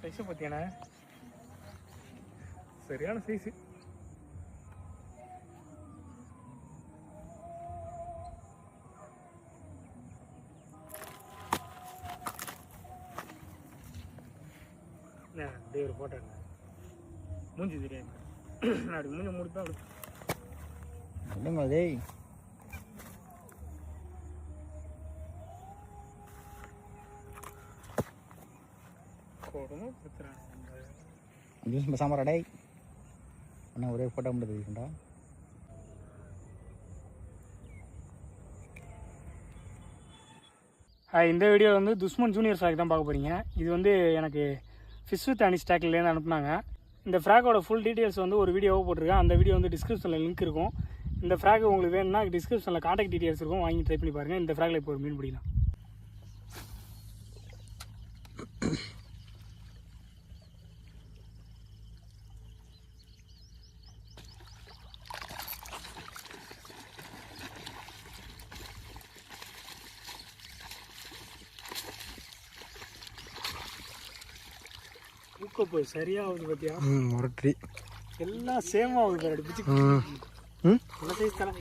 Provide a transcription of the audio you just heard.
சைஸை பார்த்தியாண்ணே சரியான சைஸு. அப்படியே ஒரு ஃபோட்டோ மூஞ்சி தெரியாது அப்படி மூஞ்சி முடிப்பேன் அப்படி இல்லைங்க டேய் கொடுமை பத்துறாங்க ஜூஸ் சாம்பார் டேய் அண்ணா ஒரே ஃபோட்டோ மட்டும் தெரியும்டா. இந்த வீடியோ வந்து துஷ்மன் ஜூனியர் ஃப்ராக் தான் பார்க்க போகிறீங்க. இது வந்து எனக்கு ஃபிஷ் வித் அனி ஸ்டாக்லேருந்து அனுப்புனாங்க. இந்த ஃப்ராக்கோட ஃபுல் டீட்டெயில்ஸ் வந்து ஒரு வீடியோவாக போட்டிருக்கேன். அந்த வீடியோ வந்து டிஸ்கிரிப்ஷனில் லிங்க் இருக்கும். இந்த ஃப்ராக் உங்களுக்கு வேணும்னா டிஸ்கிரிப்ஷனில் காண்டாக்ட் டீட்டெயில்ஸ் இருக்கும், வாங்கி ட்ரை பண்ணி பாருங்கள். இந்த ஃப்ராகில் இப்போ ஒரு மீன் பிடிக்கலாம். ஊக்கப்போ சரியாகுது பார்த்தியா? முரட்டி எல்லாம் சேம் ஆகுது. பிடிச்சி என்ன சைஸ் தரேன்